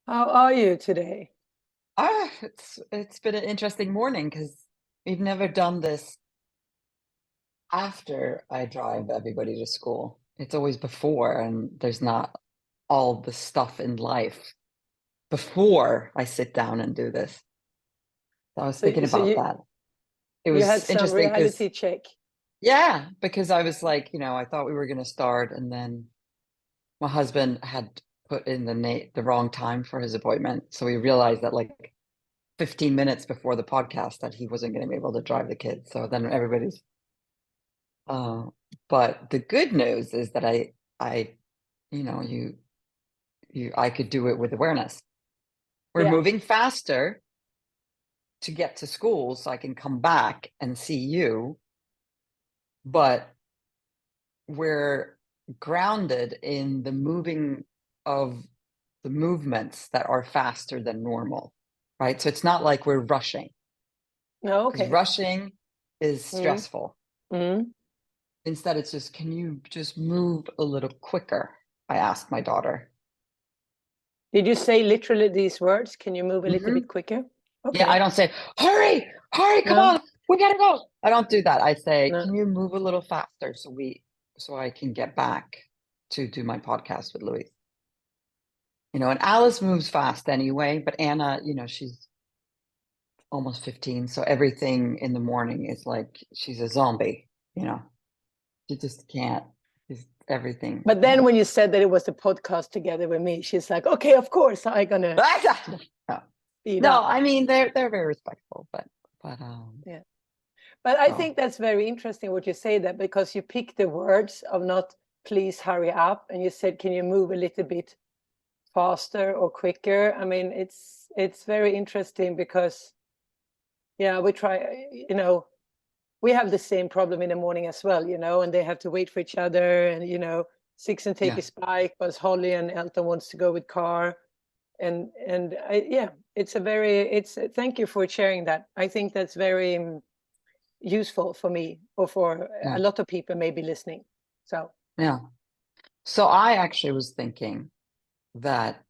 How are you today? It's been an interesting morning because we've never done this after I drive everybody to school. It's always before, and there's not all the stuff in life before I sit down and do this. So I was So, thinking so about you that. It you had was some interesting because, reality check. yeah, because I was like, I thought we were going to start, and then my husband had put in the wrong time for his appointment. So we realized that like 15 minutes before the podcast that he wasn't going to be able to drive the kids. So then everybody's uh but the good news is that I you know you I could do it with awareness. We're Yeah. moving faster to get to school so I can come back and see you, but we're grounded in the moving of the movements that are faster than normal, right? So it's not like we're rushing, No, because okay. rushing is Mm, stressful. mm. Instead, it's just, can you just move a little quicker? I asked my daughter. Did you say literally these words? Can you move a little Hmm. bit quicker? Yeah, I Okay. don't say, hurry, hurry, come No, on, we gotta go. I don't do that. I say, no. can you move a little faster so I can get back to do my podcast with Louise? And Alice moves fast anyway, but Anna, she's almost 15, so everything in the morning is like she's a zombie, you know. She just can't, just everything. But then when you said that it was a podcast together with me, she's like, okay, of course, I'm gonna No, speed no, up. I mean they're very respectful, but Yeah. But I so think that's very interesting what you say that because you pick the words of not please hurry up and you said, can you move a little bit faster or quicker? I mean, it's very interesting because yeah, we try, we have the same problem in the morning as well, and they have to wait for each other and Six and take yeah, his bike, but Holly and Elton wants to go with car. Yeah, it's thank you for sharing that. I think that's very useful for me or for yeah, a lot of people maybe listening. So yeah. So I actually was thinking that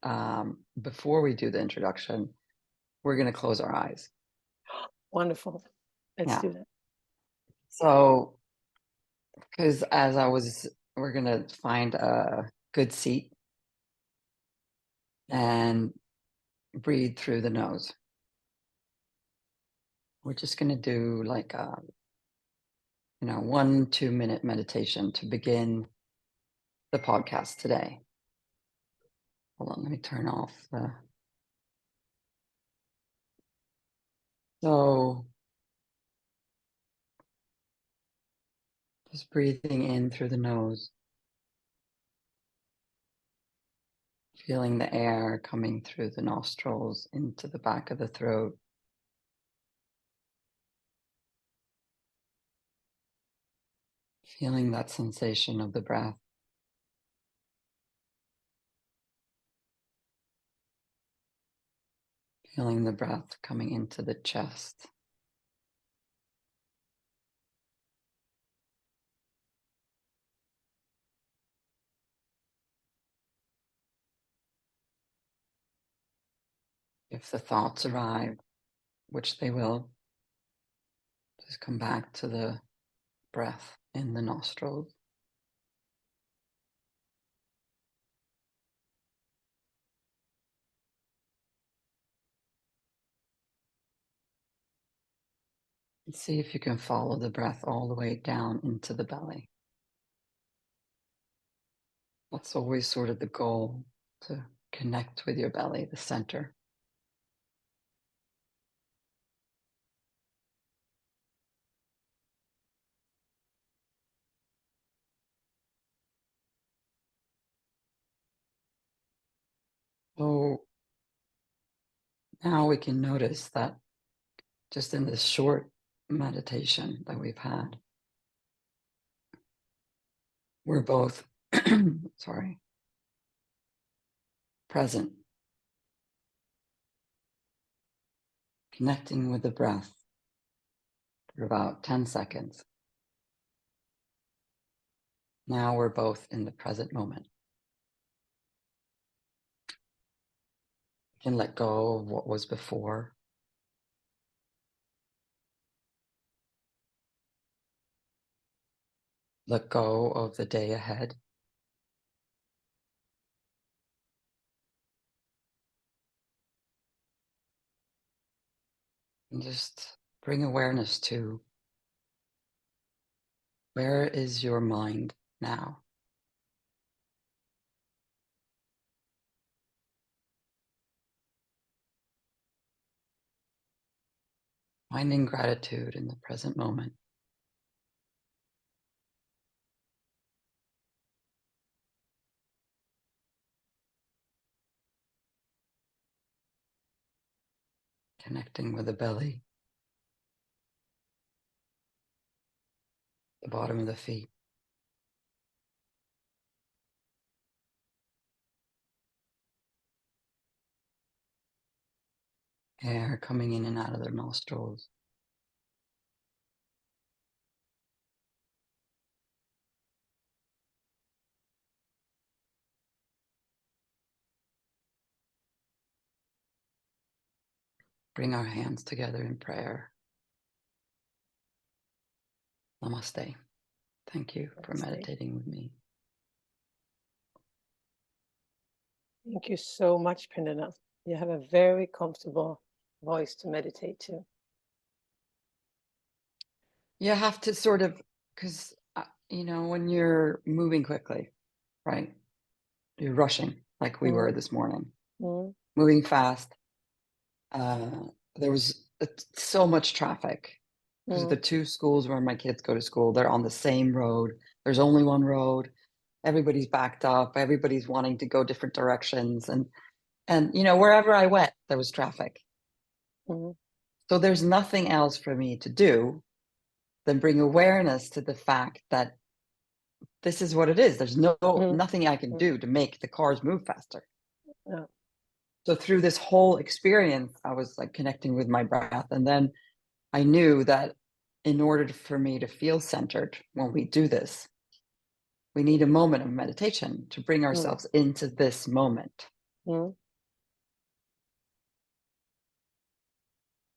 before we do the introduction, we're going to close our eyes. wonderful. Let's Yeah. do that. So, because we're going to find a good seat and breathe through the nose. We're just going to do like a, 1 2 minute meditation to begin the podcast today. Hold on, let me turn off the. So, just breathing in through the nose, feeling the air coming through the nostrils into the back of the throat. Feeling that sensation of the breath. Feeling the breath coming into the chest. If the thoughts arrive, which they will, just come back to the breath in the nostrils. And see if you can follow the breath all the way down into the belly. That's always sort of the goal, to connect with your belly, the center. So now we can notice that just in this short meditation that we've had, we're both, sorry, present, connecting with the breath for about 10 seconds. Now we're both in the present moment. And let go of what was before. Let go of the day ahead. And just bring awareness to, where is your mind now? Finding gratitude in the present moment. Connecting with the belly, the bottom of the feet. Air coming in and out of their nostrils. Bring our hands together in prayer. Namaste. Thank you for meditating with me. Thank you so much, Pernilla. You have a very comfortable voice to meditate to. You have to sort of, because, when you're moving quickly, right? You're rushing like we were this morning, moving fast. There was so much traffic because the two schools where my kids go to school, they're on the same road. There's only one road. Everybody's backed up. Everybody's wanting to go different directions. And wherever I went, there was traffic. So there's nothing else for me to do than bring awareness to the fact that this is what it is. There's nothing I can do to make the cars move faster. Yeah. So through this whole experience, I was like connecting with my breath. And then I knew that in order for me to feel centered when we do this, we need a moment of meditation to bring ourselves into this moment.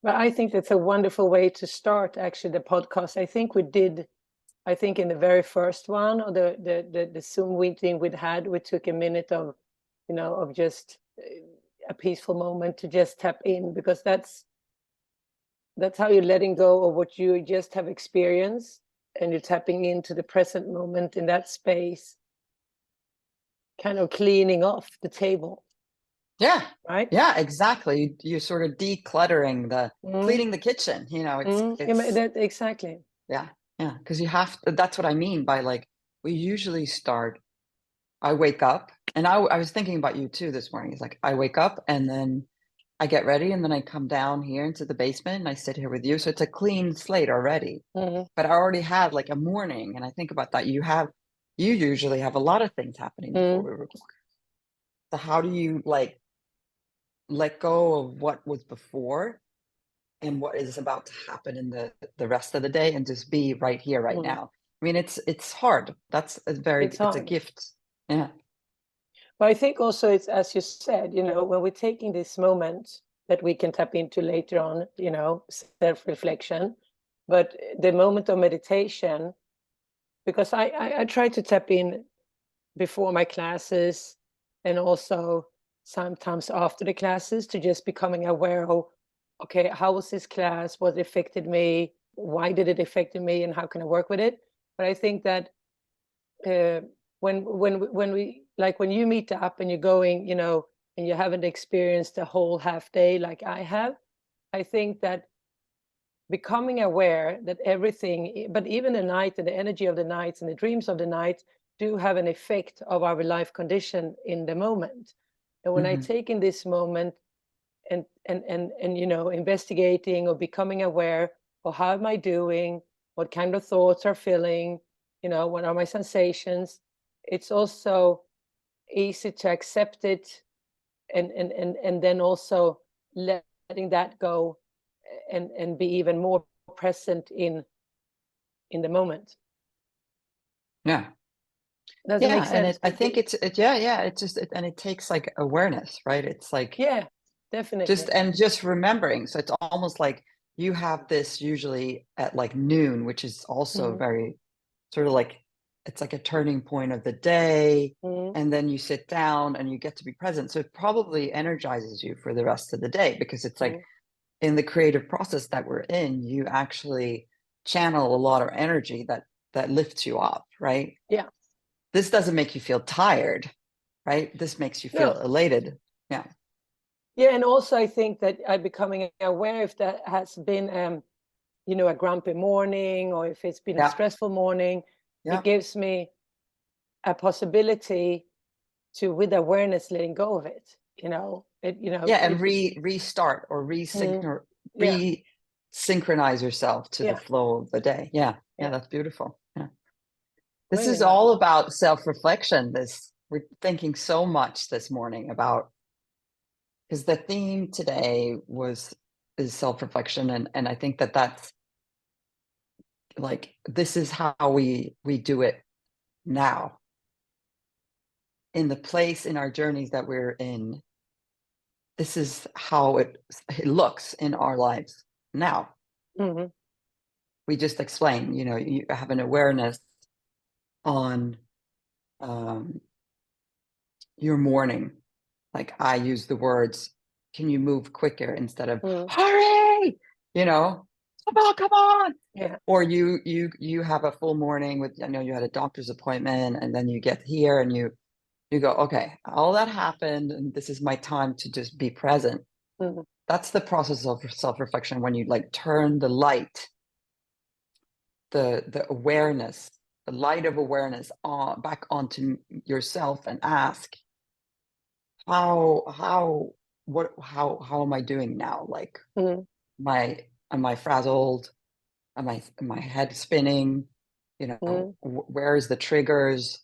But I think that's a wonderful way to start, actually, the podcast. I think in the very first one, or the Zoom meeting we took a minute of, of just a peaceful moment to just tap in, because that's how you're letting go of what you just have experienced, and you're tapping into the present moment in that space, kind of cleaning off the table. Yeah. Right. Yeah, exactly. You're sort of decluttering cleaning the kitchen, it's exactly. Yeah. Yeah. Because that's what I mean by, like, we usually start, I wake up, and I was thinking about you too this morning. It's like, I wake up and then I get ready, and then I come down here into the basement and I sit here with you. So it's a clean slate already. But I already had like a morning, and I think about that. You usually have a lot of things happening before we record. So how do you like let go of what was before and what is about to happen in the rest of the day, and just be right here, right now? I mean, it's hard. It's a gift. Yeah. But I think also it's, as you said, when we're taking this moment that we can tap into later on, self-reflection, but the moment of meditation, because I try to tap in before my classes, and also sometimes after the classes, to just becoming aware of, okay, how was this class? What affected me? Why did it affect me? And how can I work with it? But I think that when we, like, when you meet up and you're going, and you haven't experienced a whole half day like I have, I think that becoming aware that everything, but even the night and the energy of the nights and the dreams of the night, do have an effect of our life condition in the moment. And when I take in this moment and investigating or becoming aware of how am I doing, what kind of thoughts are filling, what are my sensations, it's also easy to accept it, and then also letting that go, and be even more present in the moment. Yeah. Does it make sense? And I think it's just, and it takes like awareness, right? It's like, yeah, definitely. Just remembering. So it's almost like you have this usually at like noon, which is also very sort of like, it's like a turning point of the day. And then you sit down and you get to be present. So it probably energizes you for the rest of the day, because it's like in the creative process that we're in, you actually channel a lot of energy that lifts you up, right? Yeah. This doesn't make you feel tired, right? This makes you feel elated. Yeah. Yeah, and also I think that I'm becoming aware if that has been, you know, a grumpy morning, or if it's been a stressful morning, it gives me a possibility to, with awareness, letting go of it. You know, And restart or resynchronize yourself to the flow of the day. Yeah, that's beautiful. Yeah, this really is nice. all about self-reflection. We're thinking so much this morning about, because the theme today is self-reflection, and I think that's like, this is how we do it now, in the place in our journeys that we're in. This is how it looks in our lives now. We just explain, you know, you have an awareness on your morning. Like, I use the words, can you move quicker, instead of hurry, you know, come on. Yeah. Or you have a full morning with, I know you had a doctor's appointment, and then you get here and you go, okay, all that happened, and this is my time to just be present. That's the process of self-reflection, when you like turn the light, the awareness, the light of awareness back onto yourself, and ask, how am I doing now? Like, am I frazzled? Am my head spinning? You know, where is the triggers?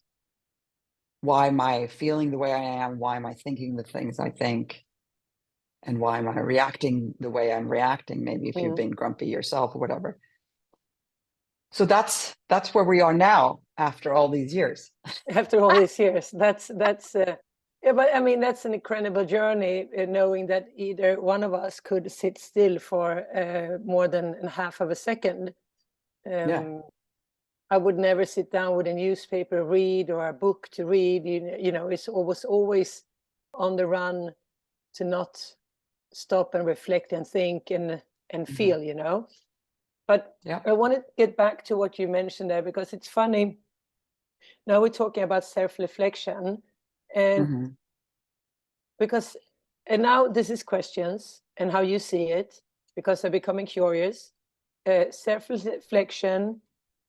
Why am I feeling the way I am? Why am I thinking the things I think? And why am I reacting the way I'm reacting? Maybe if you've been grumpy yourself or whatever. So that's where we are now, after all these years. After all these years, that's yeah, but I mean, that's an incredible journey, knowing that either one of us could sit still for more than half of a second. I would never sit down with a newspaper, read, or a book to read. You know, it's always on the run, to not stop and reflect and think and feel, you know. But I want to get back to what you mentioned there, because it's funny. Now we're talking about self-reflection, and because, and now this is questions and how you see it, because I'm becoming curious. Self-reflection,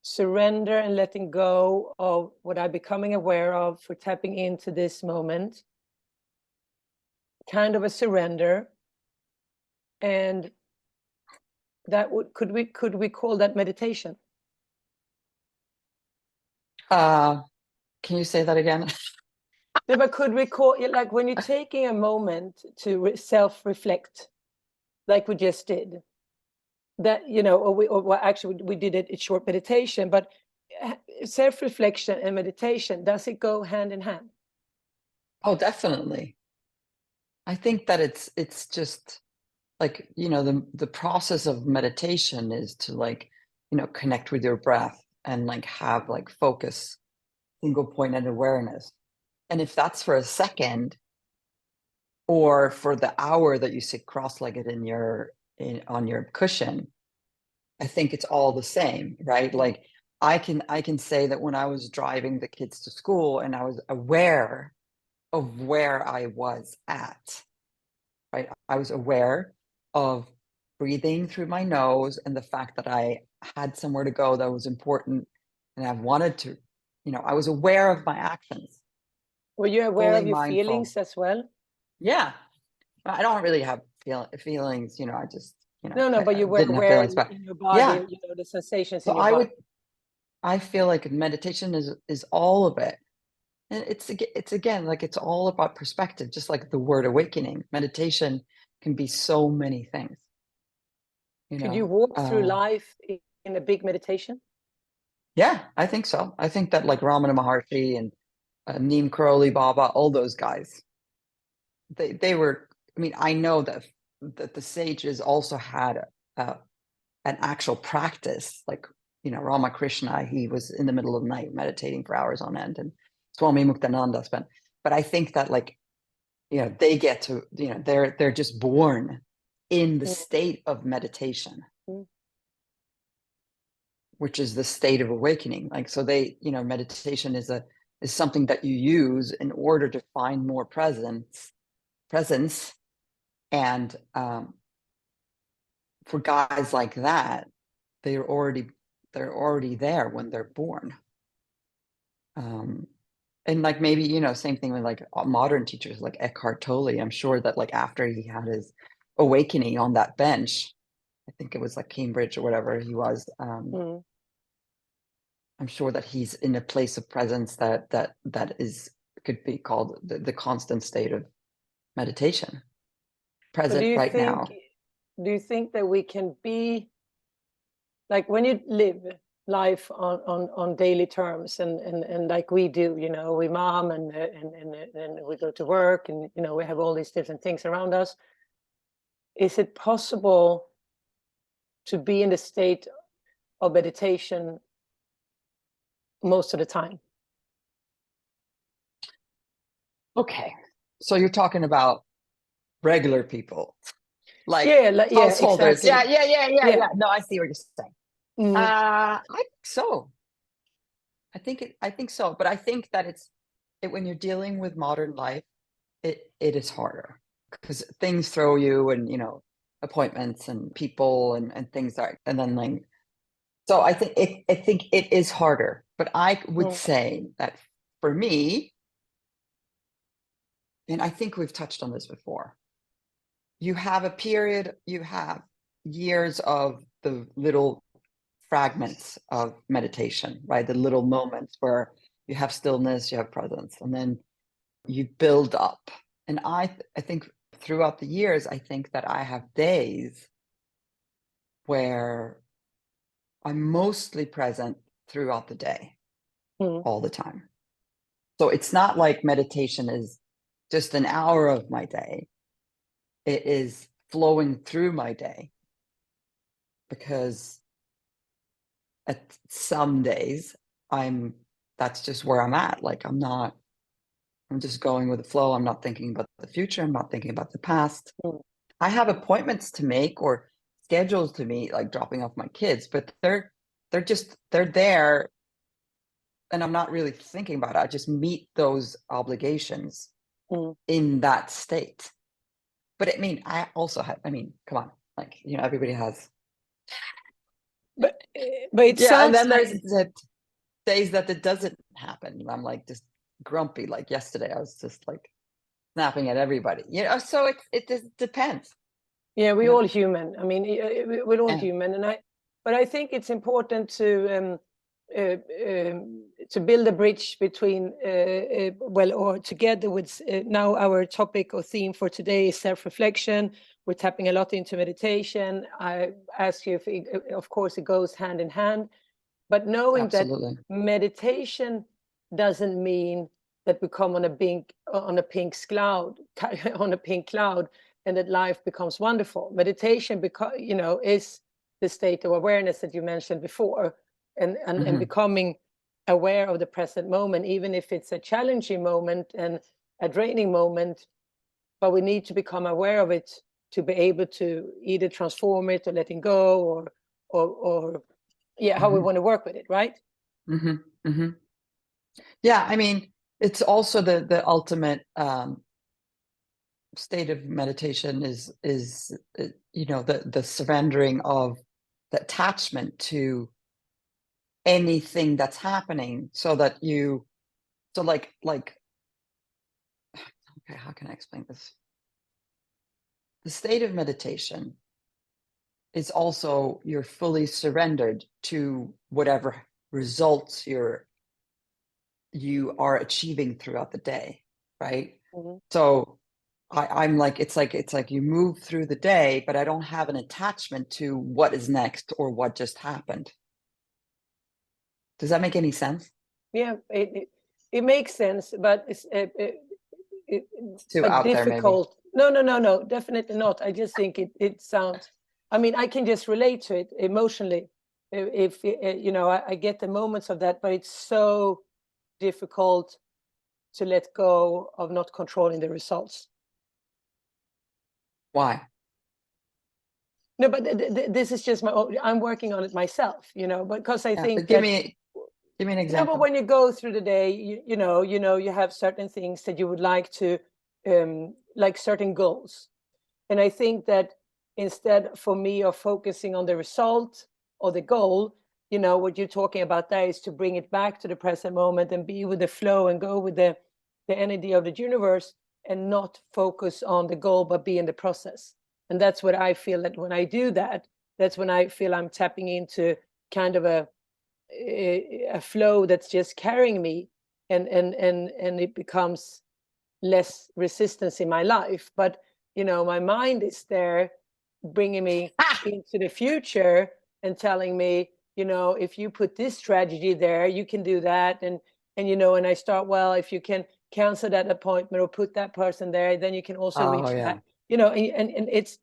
surrender and letting go of what I'm becoming aware of, for tapping into this moment, kind of a surrender. And that could we call that meditation? Can you say that again? Yeah, but could we call it, like, when you're taking a moment to self-reflect, like we just did, that, you know, or well, actually we did it in short meditation, but self-reflection and meditation, does it go hand in hand? Oh, definitely. I think that it's just like, you know, the process of meditation is to, like, you know, connect with your breath, and like have like focus, single pointed awareness. And if that's for a second, or for the hour that you sit cross-legged on your cushion, I think it's all the same, right? Like, I can say that when I was driving the kids to school, and I was aware of where I was at, right? I was aware of breathing through my nose, and the fact that I had somewhere to go that was important, and I wanted to, you know, I was aware of my actions. Were you aware Fully of your mindful. feelings as well? Yeah. I don't really have feelings, you know, I just, you know, No, but you were didn't have aware feelings, but in your body, yeah. you know, the sensations So in your body. I feel like meditation is all of it. And it's again, like, it's all about perspective, just like the word awakening. Meditation can be so many things. You Could you know, walk through life in a big meditation? yeah, I think so. I think that, like, Ramana Maharshi and Neem Karoli Baba, all those guys, they were I mean, I know that the sages also had an actual practice, like, you know, Ramakrishna, he was in the middle of the night meditating for hours on end, and Swami Muktananda spent, but I think that, like, you know, they get to, you know, they're just born in the state of meditation, which is the state of awakening. Like, so they, you know, meditation is something that you use in order to find more presence. And for guys like that, they're already there when they're born. And like, maybe, you know, same thing with like modern teachers like Eckhart Tolle. I'm sure that, like, after he had his awakening on that bench, I think it was like Cambridge or whatever he was, I'm sure that he's in a place of presence that could be called the constant state of meditation, present right now. Do you think that we can be, like, when you live life on daily terms, and like we do, you know, we mom and we go to work, and, you know, we have all these different things around us, is it possible to be in the state of meditation most of the time? Okay, so you're talking about regular people, like, householders. Exactly. Yeah. No, I see what you're saying. Mm. I think so. I think so. But I think that when you're dealing with modern life, it is harder because things throw you, and, you know, appointments and people and things are, and then, like, so I think it is harder. But I would say that for me, and I think we've touched on this before, you have years of the little fragments of meditation, right? The little moments where you have stillness, you have presence, and then you build up. And I think throughout the years, I think that I have days where I'm mostly present throughout the day, all the time. So it's not like meditation is just an hour of my day. It is flowing through my day, because at some days that's just where I'm at. Like, I'm just going with the flow. I'm not thinking about the future. I'm not thinking about the past. I have appointments to make or schedules to meet, like dropping off my kids, but they're there, and I'm not really thinking about it. I just meet those obligations in that state. But I mean, come on, like, you know, everybody has. But it Yeah, and sounds then like, there's the days that it doesn't happen. I'm like just grumpy. Like yesterday, I was just like snapping at everybody. You know, so it just depends. yeah, we're You know? all human. I mean, we're all human, but I think it's important to build a bridge between, or together with, now our topic or theme for today is self-reflection. We're tapping a lot into meditation. I ask you if of course it goes hand in hand, but knowing Absolutely. that meditation doesn't mean that we come on a pink cloud on a pink cloud, and that life becomes wonderful. Meditation, because, you know, is the state of awareness that you mentioned before, and becoming aware of the present moment, even if it's a challenging moment and a draining moment. But we need to become aware of it to be able to either transform it or letting go, or how we want to work with it, right? Yeah, I mean, it's also the ultimate state of meditation is you know, the surrendering of the attachment to anything that's happening, so that like okay, how can I explain this? The state of meditation is also, you're fully surrendered to whatever results you are achieving throughout the day, right? So I'm like, it's like you move through the day, but I don't have an attachment to what is next or what just happened. Does that make any sense? Yeah, it makes sense, but it's Too out difficult. No, definitely not. I just think it sounds, I mean, I can just relate to it emotionally. If you know, I get the moments of that, but it's so difficult to let go of not controlling the results. Why? No, but this is just my own, I'm working on it myself, you know, because I think But that, give me an no, example. but when you go through the day, you know, you have certain things that you would like to, like certain goals. And I think that instead for me of focusing on the result or the goal, you know, what you're talking about there is to bring it back to the present moment and be with the flow and go with the energy of the universe and not focus on the goal, but be in the process. And that's what I feel that when I do that, that's when I feel I'm tapping into kind of a flow that's just carrying me, and it becomes less resistance in my life. But you know, my mind is there bringing me into the future and telling me, you know, if you put this strategy there, you can do that. And you know, and I start, well, if you can cancel that appointment or put that person there, then you can also reach that, you know. And it's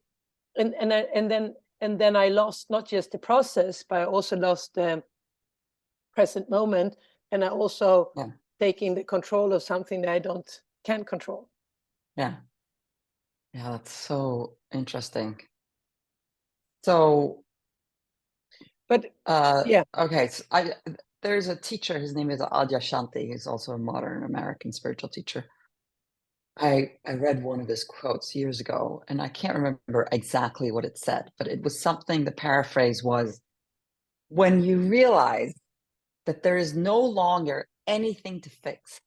and then I lost not just the process, but I also lost the present moment, and I also taking the control of something that I can't control. Yeah, that's so interesting. So, but okay, so there's a teacher, his name is Adyashanti. He's also a modern American spiritual teacher. I read one of his quotes years ago, and I can't remember exactly what it said, but it was something, the paraphrase was, when you realize that there is no longer anything to fix,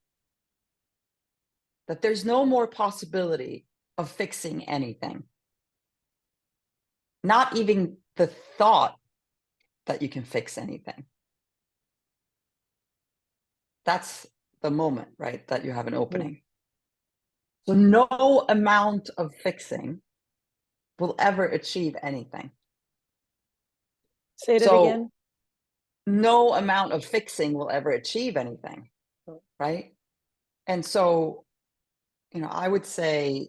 that there's no more possibility of fixing anything, not even the thought that you can fix anything. That's the moment, right, that you have an opening. So no amount of fixing will ever achieve anything. Say that again. No amount of fixing will ever achieve anything, right? And so, you know, I would say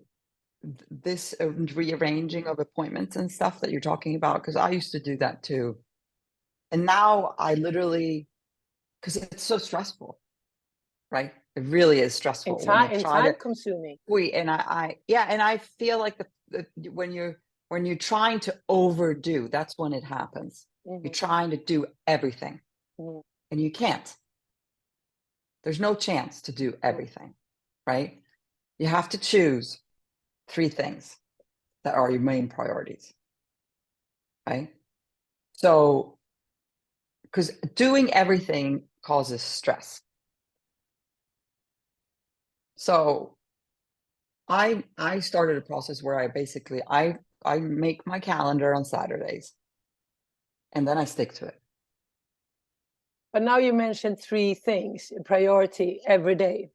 this rearranging of appointments and stuff that you're talking about, because I used to do that too. And now I literally, because it's so stressful, right? It really is stressful and time consuming. And I feel like when you're trying to overdo, that's when it happens. You're trying to do everything, and you can't. There's no chance to do everything, right? You have to choose 3 things that are your main priorities, right? So, because doing everything causes stress. So I started a process where I basically I make my calendar on Saturdays, and then I stick to it. But now you mentioned 3 things, priority every day.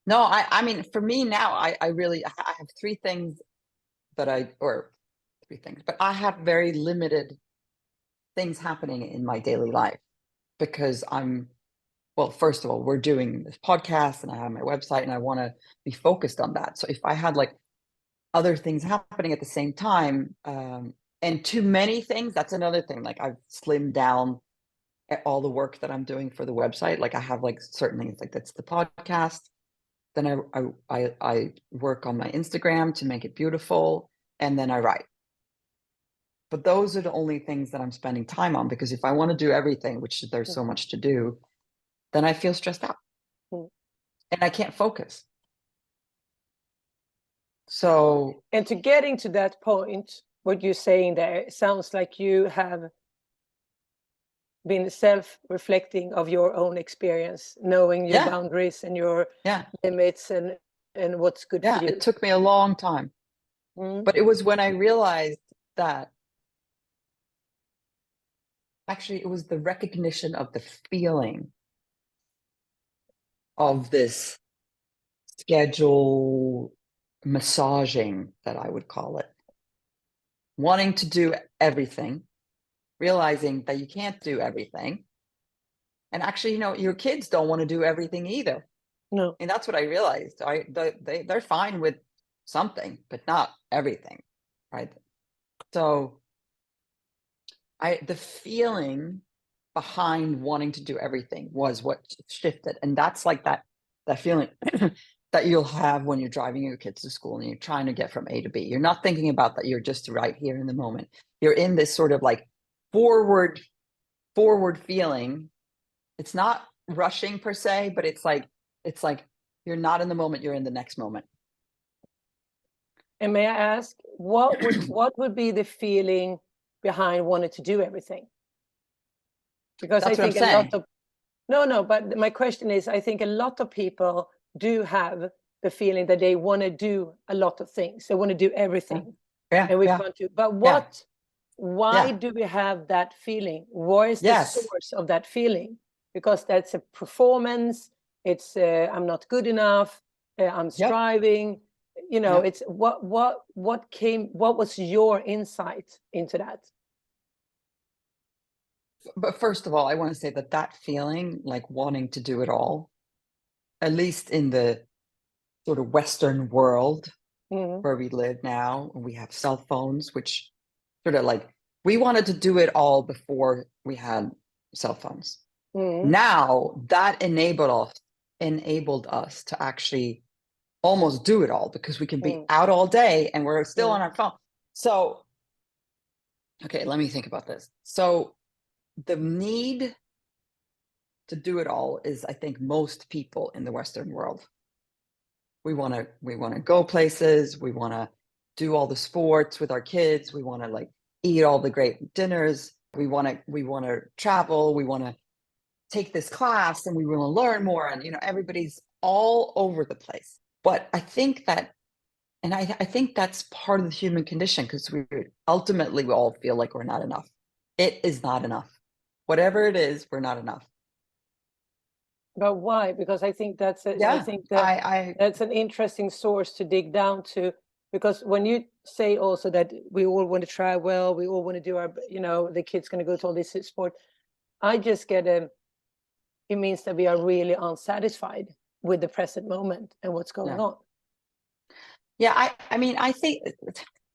No, I mean, for me now, I have 3 things that or 3 things, but I have very limited things happening in my daily life because well, first of all, we're doing this podcast and I have my website and I want to be focused on that. So if I had like other things happening at the same time, and too many things, that's another thing. Like I've slimmed down all the work that I'm doing for the website. Like I have like certain things, like that's the podcast. Then I work on my Instagram to make it beautiful, and then I write. But those are the only things that I'm spending time on, because if I want to do everything, which there's so much to do, then I feel stressed out and I can't focus. So, and to getting to that point, what you're saying there, it sounds like you have been self-reflecting of your own experience, knowing your boundaries and your limits and what's good for you. It took me a long time. But it was when I realized that actually it was the recognition of the feeling of this schedule massaging, that I would call it. Wanting to do everything, realizing that you can't do everything. And actually, you know, your kids don't want to do everything either. No. And that's what I realized. They're fine with something, but not everything, right? So the feeling behind wanting to do everything was what shifted. And that's like that feeling that you'll have when you're driving your kids to school and you're trying to get from A to B. You're not thinking about that. You're just right here in the moment. You're in this sort of like forward feeling. It's not rushing per se, but it's like you're not in the moment, you're in the next moment. And may I ask, what would be the feeling behind wanting to do everything? Because That's I what think I'm a lot saying. of no, but my question is, I think a lot of people do have the feeling that they want to do a lot of things. They want to do everything. Yeah. And we Yeah. want to, but why Yeah. do we have that feeling? Where is the Yes. source of that feeling? Because that's a performance. It's I'm not good enough. I'm striving. You know, it's what was your insight into that? But first of all, I want to say that feeling, like wanting to do it all, at least in the sort of Western world where we live now, we have cell phones, which sort of like, we wanted to do it all before we had cell phones. Now that enabled us to actually almost do it all, because we can be out all day and we're still on our phone. So, okay, let me think about this. So the need to do it all is, I think, most people in the Western world. We want to go places. We want to do all the sports with our kids. We want to like eat all the great dinners. We want to travel. We want to take this class and we want to learn more. And, you know, everybody's all over the place. But I think that, and I think that's part of the human condition, because we all feel like we're not enough. It is not enough. Whatever it is, we're not enough. But why? Because I think that's that's an interesting source to dig down to. Because when you say also that we all want to travel, we all want to do our, you know, the kid's going to go to all this sport, I just get it means that we are really unsatisfied with the present moment and what's going on. Yeah, I mean, I think,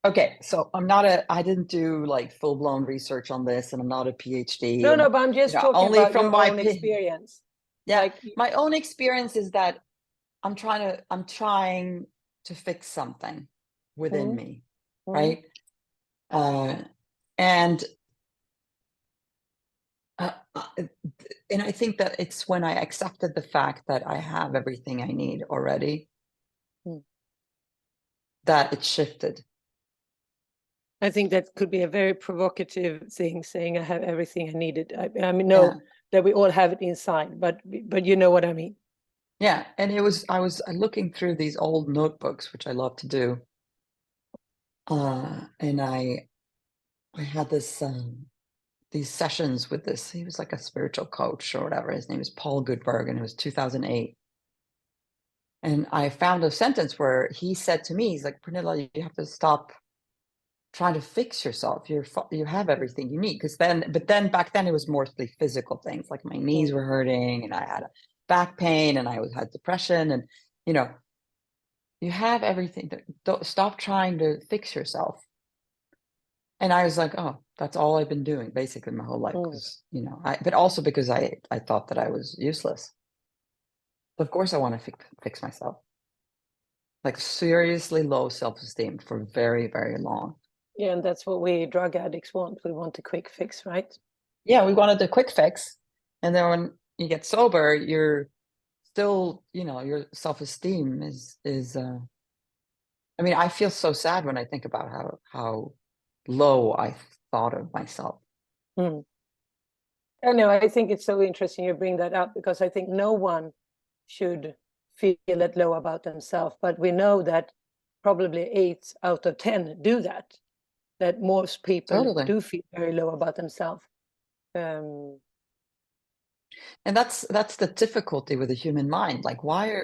okay, so I didn't do like full-blown research on this, and I'm not a PhD. No, but I'm just talking only about from your my own experience. Yeah, like, my own experience is that I'm trying to fix something within me, right? And I think that it's when I accepted the fact that I have everything I need already, that it shifted. I think that could be a very provocative thing, saying I have everything I needed. I mean, that we all have it inside, but you know what I mean. Yeah, and I was looking through these old notebooks, which I love to do, and I had this these sessions with this. He was like a spiritual coach or whatever. His name is Paul Goodberg, and it was 2008. And I found a sentence where he said to me, he's like, "Pernilla, you have to stop trying to fix yourself. You have everything you need." But then back then it was mostly physical things, like my knees were hurting and I had a back pain and I had depression, and you know, you have everything. Don't stop trying to fix yourself. And I was like, oh, that's all I've been doing basically my whole life, because you know, but also because I thought that I was useless. Of course I want to fix myself. Like seriously low self-esteem for very, very long. Yeah, and that's what we drug addicts want. We want a quick fix, right? Yeah, we wanted the quick fix. And then when you get sober, you're still, you know, your self-esteem is I mean, I feel so sad when I think about how low I thought of myself. I know, I think it's so interesting you bring that up, because I think no one should feel that low about themselves, but we know that probably 8 out of 10 do that most people do feel very low about themselves. And that's the difficulty with the human mind. Like, why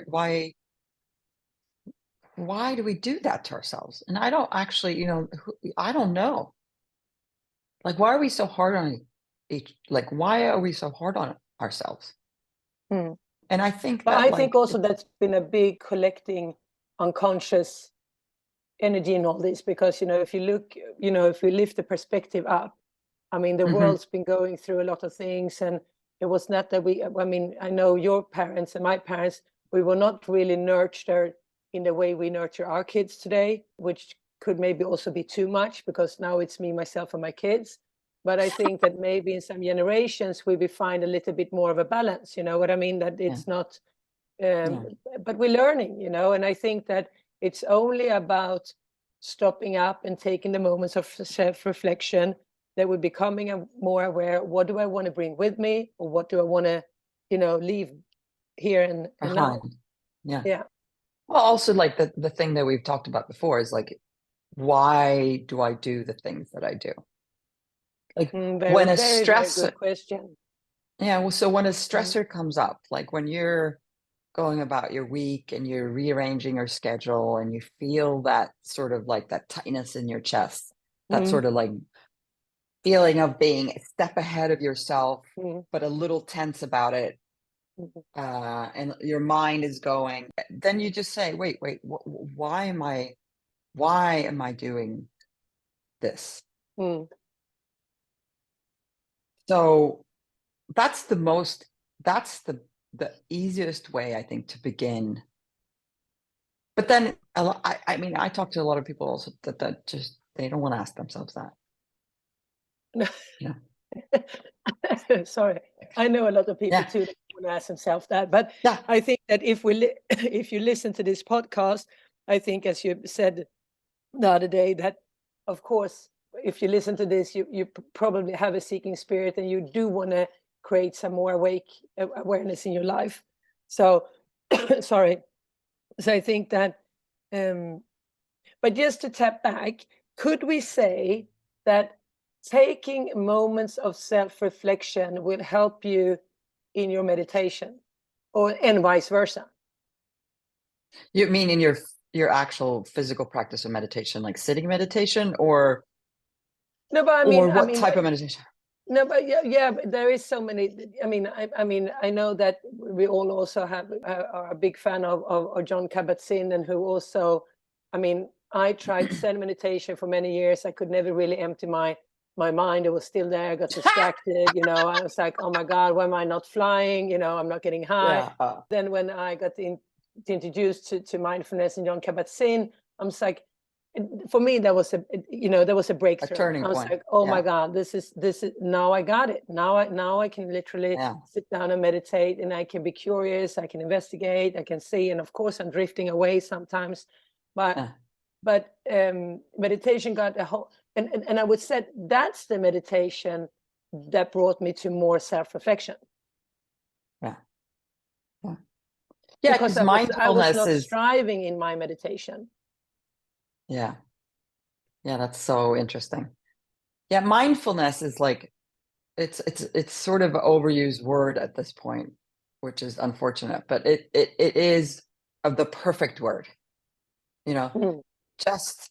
do we do that to ourselves? And I don't actually, you know, I don't know. Like, why are we so hard on why are we so hard on ourselves? And I think but I think also that's been a big collecting unconscious energy in all this, because, you know, if you look, you know, if we lift the perspective up, I mean, the world's been going through a lot of things, and it was not that I mean, I know your parents and my parents, we were not really nurtured in the way we nurture our kids today, which could maybe also be too much, because now it's me, myself, and my kids. But I think that maybe in some generations we will find a little bit more of a balance, you know what I mean? That it's not, but we're learning, you know, and I think that it's only about stopping up and taking the moments of self-reflection, that we're becoming more aware. What do I want to bring with me, or what do I want to, you know, leave here and now? Yeah. Well, also, like, the thing that we've talked about before is, like, why do I do the things that I do? Like, when a very, stressor, very good question. Yeah, well, so when a stressor comes up, like when you're going about your week and you're rearranging your schedule and you feel that sort of like that tightness in your chest, that sort of like feeling of being a step ahead of yourself, but a little tense about it, and your mind is going, then you just say, wait, why am I doing this? So that's the easiest way, I think, to begin. But then I mean, I talk to a lot of people also that just, they don't want to ask themselves that. Yeah. Sorry, I know a lot of people too that want to ask themselves that. But I think that if you listen to this podcast, I think, as you said the other day, that of course, if you listen to this, you probably have a seeking spirit, and you do want to create some more awareness in your life. So sorry. So I think that, but just to tap back, could we say that taking moments of self-reflection will help you in your meditation, and vice versa? You mean in your actual physical practice of meditation, like sitting meditation, or no? But what type of meditation? No, but yeah, but there is so many. I mean, I know that we all also are a big fan of Jon Kabat-Zinn, and who also, I mean, I tried Zen meditation for many years. I could never really empty my mind. It was still there. I got distracted. You know, I was like, oh my God, why am I not flying? You know, I'm not getting high. Then when I got introduced to mindfulness and Jon Kabat-Zinn, I'm just like, for me, that was a breakthrough. A turning point. I was like, oh my God, this is now I got it. Now I can literally sit down and meditate, and I can be curious, I can investigate, I can see, and of course I'm drifting away sometimes, but meditation got a whole, and I would say that's the meditation that brought me to more self-reflection. Because I was not striving in my meditation. Yeah, that's so interesting. Yeah, mindfulness is like, it's sort of an overused word at this point, which is unfortunate, but it is the perfect word. You know, just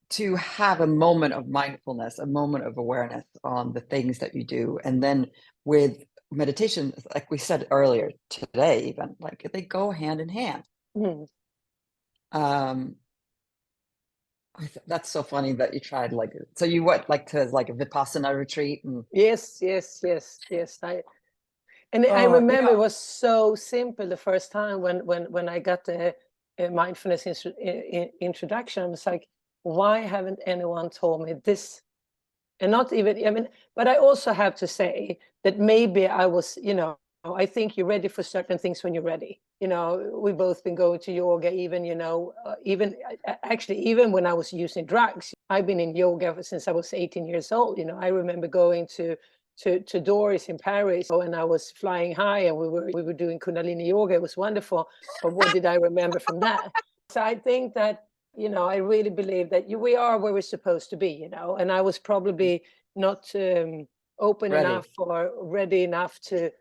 to have a moment of mindfulness, a moment of awareness on the things that you do, and then with meditation, like we said earlier today, even, like, they go hand in hand. That's so funny that you tried, like, so you went like to like a Vipassana retreat. And yes. I remember it was so simple the first time when I got the mindfulness introduction. I was like, why haven't anyone told me this? And not even, I mean, but I also have to say that maybe I was, you know, I think you're ready for certain things when you're ready. You know, we've both been going to yoga, even, you know, even when I was using drugs. I've been in yoga since I was 18 years old. You know, I remember going to Doris in Paris, and I was flying high, and we were doing Kundalini yoga. It was wonderful. But what did I remember from that? So I think that, you know, I really believe that we are where we're supposed to be, you know, and I was probably not open enough or ready enough to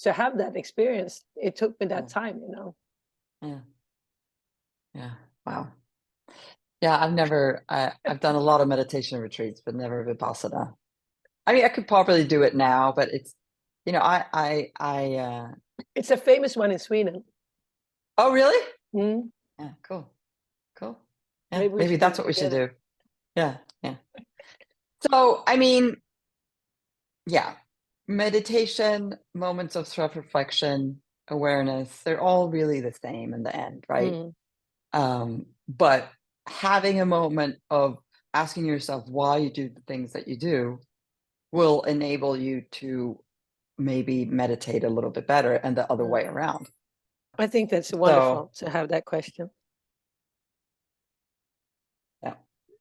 have that experience. It took me that time, you know. Yeah. Wow. Yeah, I've done a lot of meditation retreats, but never Vipassana. I mean, I could probably do it now, but it's, you know, it's a famous one in Sweden. Oh, really? Yeah, cool. Cool. Yeah, Maybe we maybe should do that's it what we should together. do. Yeah, yeah. So, I mean, yeah, meditation, moments of self-reflection, awareness, they're all really the same in the end, right? Mm. But having a moment of asking yourself why you do the things that you do will enable you to maybe meditate a little bit better and the other Mm. way around. I think that's So, wonderful to have that question. yeah,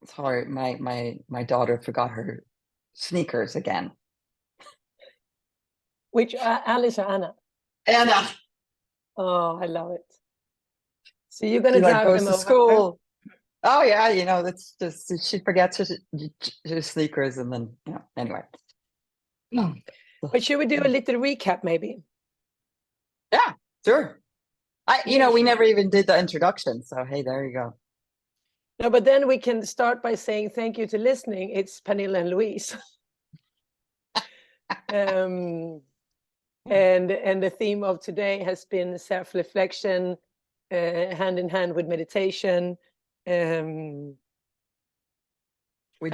sorry, my daughter forgot her sneakers again. Which Alice or Anna? Anna, Oh, I love it. So you're gonna she like drive goes them to over? school. Oh yeah, that's just she forgets her sneakers and then anyway. But should we do a little recap maybe? Yeah, sure. Yeah, We sure. never even did the introduction, so hey, there you go. No, but then we can start by saying thank you to listening. It's Pernilla and Louise. And the theme of today has been self-reflection, hand in hand with meditation. We I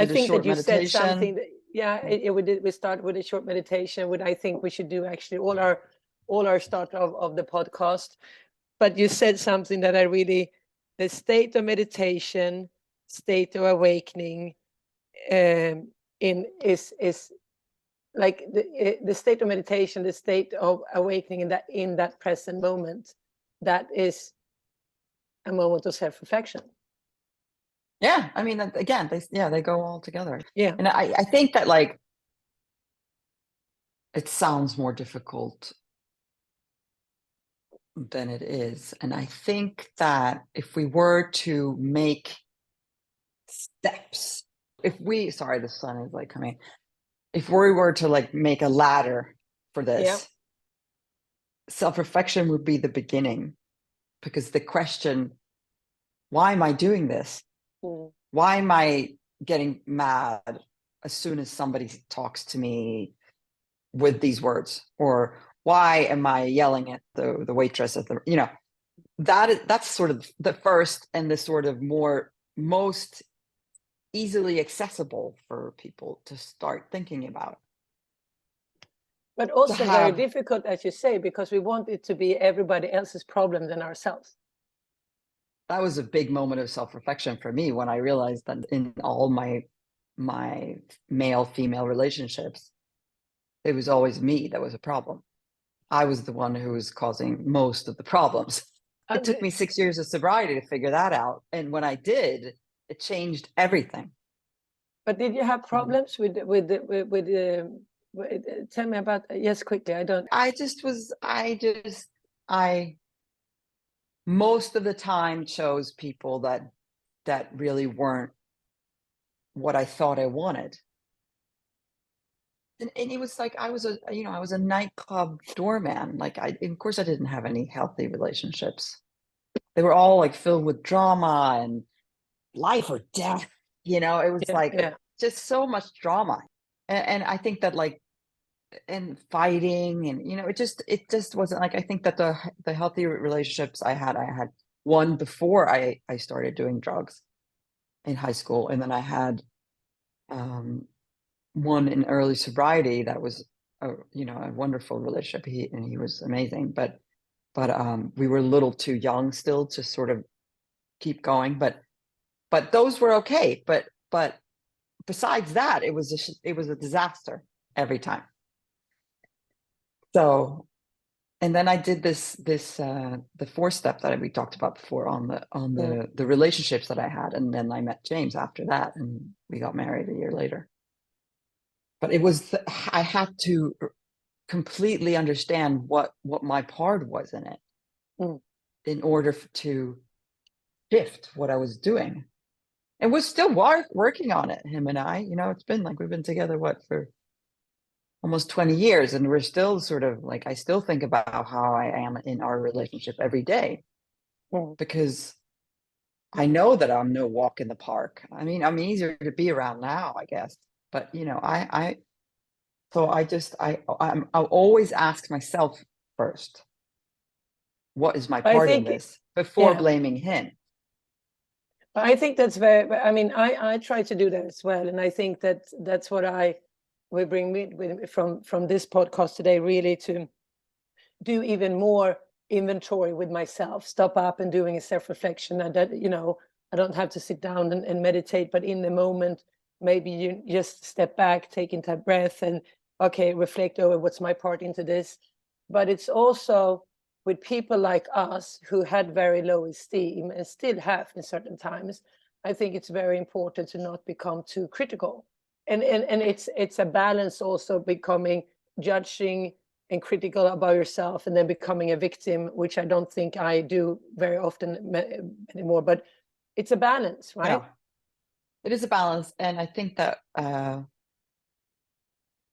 did a think that short you said meditation. something that, yeah, we start with a short meditation, what I think we should do actually all our start of the podcast. But you said something that I really, the state of meditation, state of awakening, is like the state of meditation, the state of awakening in that present moment, that is a moment of self-reflection. Yeah, I mean, again, they go all together. Yeah. And I think that like it sounds more difficult than it is. And I think that if we were to make steps, sorry, the sun is like coming. If we were to like make a ladder for Yeah. this, self-reflection would be the beginning, because the question, why am I doing this? Mm. Why am I getting mad as soon as somebody talks to me with these words? Or why am I yelling at the waitress at the, that's sort of the first and the sort of most easily accessible for people to start thinking about. But also very difficult, as you say, because we want it to be everybody else's problem than ourselves. That was a big moment of self-reflection for me when I realized that in all my male female relationships, it was always me that was a problem. I was the one who was causing most of the problems. It took me 6 years of sobriety to figure that out, and when I did, it changed everything. But did you have problems with tell me about, yes, quickly. I most of the time chose people that really weren't what I thought I wanted. And it was like I was a nightclub doorman. Like of course I didn't have any healthy relationships. They were all like filled with drama and life or death. It was just so much drama. And I think that like, and fighting and it just wasn't like, I think that the healthy relationships I had one before I started doing drugs in high school, and then I had one in early sobriety that was a wonderful relationship. He was amazing, but we were a little too young still to sort of keep going, but those were okay. But besides that, it was a disaster every time. So, and then I did the 4-step that we talked about before on the relationships that I had, and then I met James after that, and we got married a year later. But I had to completely understand what my part was in it in order to shift what I was doing. And we're still working on it, him and I. It's been like we've been together for almost 20 years, and we're still sort of like, I still think about how I am in our relationship every day, because I know that I'm no walk in the park. I mean, I'm easier to be around now, I guess. But I'll always ask myself first, what is my part in this? before blaming him. I think that's very, I mean, I try to do that as well. And I think that that's what we bring with from this podcast today, really to do even more inventory with myself, stop up and doing a self-reflection. And that, you know, I don't have to sit down and meditate, but in the moment, maybe you just step back, take into a breath and, okay, reflect over what's my part into this. But it's also with people like us who had very low esteem and still have in certain times, I think it's very important to not become too critical. And it's a balance also, becoming judging and critical about yourself and then becoming a victim, which I don't think I do very often anymore, but it's a balance, right? Yeah. It is a balance. And I think that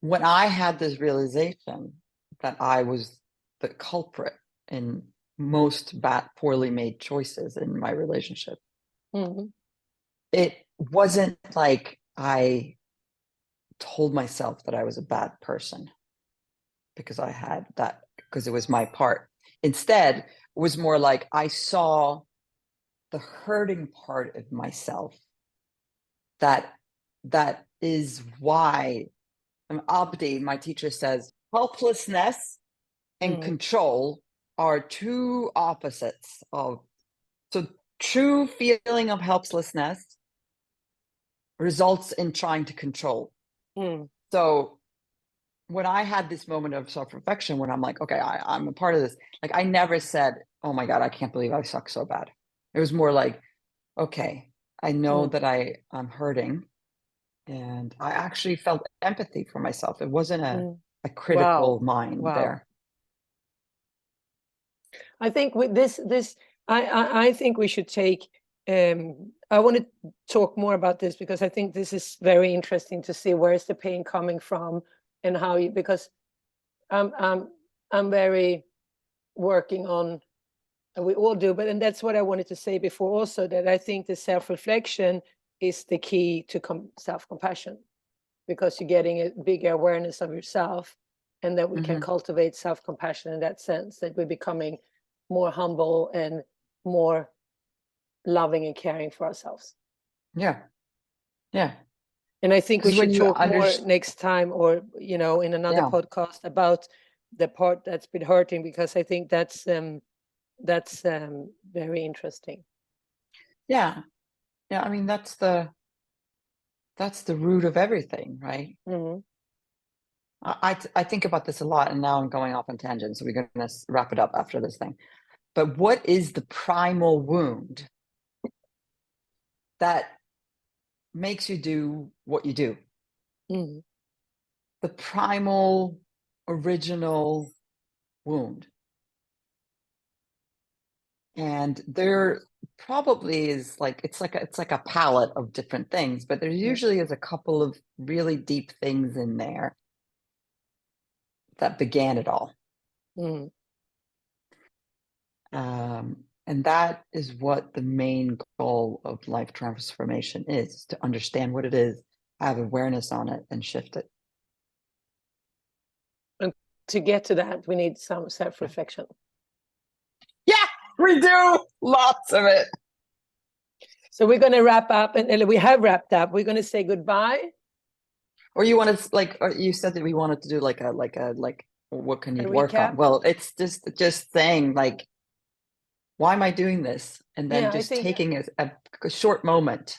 when I had this realization that I was the culprit in most poorly made choices in my relationship, it wasn't like I told myself that I was a bad person because I had that, because it was my part. Instead, it was more like I saw the hurting part of myself. That is why Abdi, my teacher, says helplessness and control are two opposites of, so true feeling of helplessness results in trying to control. So when I had this moment of self-reflection, when I'm like, okay, I'm a part of this, like I never said, oh my God, I can't believe I suck so bad. It was more like, okay, I know that I'm hurting, and I actually felt empathy for myself. It wasn't a critical mind there. I think with this, I think we should take, I want to talk more about this because I think this is very interesting to see where is the pain coming from and how you, because I'm very working on, and we all do, and that's what I wanted to say before also, that I think the self-reflection is the key to self-compassion, because you're getting a bigger awareness of yourself, and that we can cultivate self-compassion in that sense, that we're becoming more humble and more loving and caring for ourselves. Yeah. And I think we should talk more next time, or, you know, in another podcast about the part that's been hurting, because I think that's very interesting. Yeah. I mean, that's the root of everything, right? I think about this a lot, and now I'm going off on tangents, so we're going to wrap it up after this thing. But what is the primal wound that makes you do what you do? The primal, original wound. And there probably is it's like a palette of different things, but there usually is a couple of really deep things in there that began it all. And that is what the main goal of life transformation is, to understand what it is, have awareness on it, and shift it. And to get to that, we need some self-reflection. Yeah, we do. Lots of it. So we're going to wrap up, and we have wrapped up. We're going to say goodbye. Or you want to, or you said that we wanted to do like what can you work on? Well, it's just saying, like, why am I doing this? And then just taking a short moment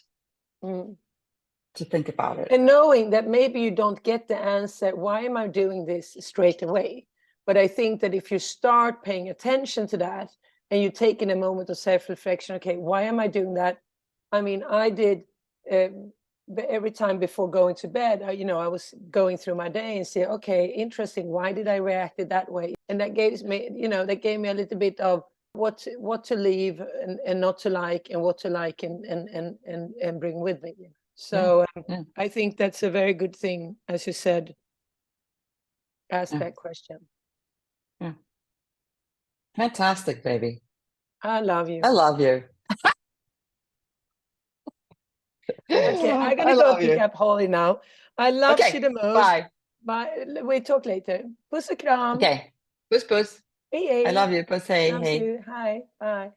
to think about it. And knowing that maybe you don't get the answer, why am I doing this, straight away? But I think that if you start paying attention to that, and you take in a moment of self-reflection, okay, why am I doing that? I mean, I did every time before going to bed, I was going through my day and say, okay, interesting, why did I react that way? And that gave me, a little bit of what to leave and not to like, and what to like and bring with me. So I think that's a very good thing, as you said, ask that question. Yeah. Fantastic, baby. I love you. I love you. Okay, I'm gonna go pick up Holly now. I love you the most. Bye. Bye. We talk later. Puss och kram. Okay. Puss, puss. Hey, hey. I love you. Puss, hey, Love hey. you. Hi. Bye.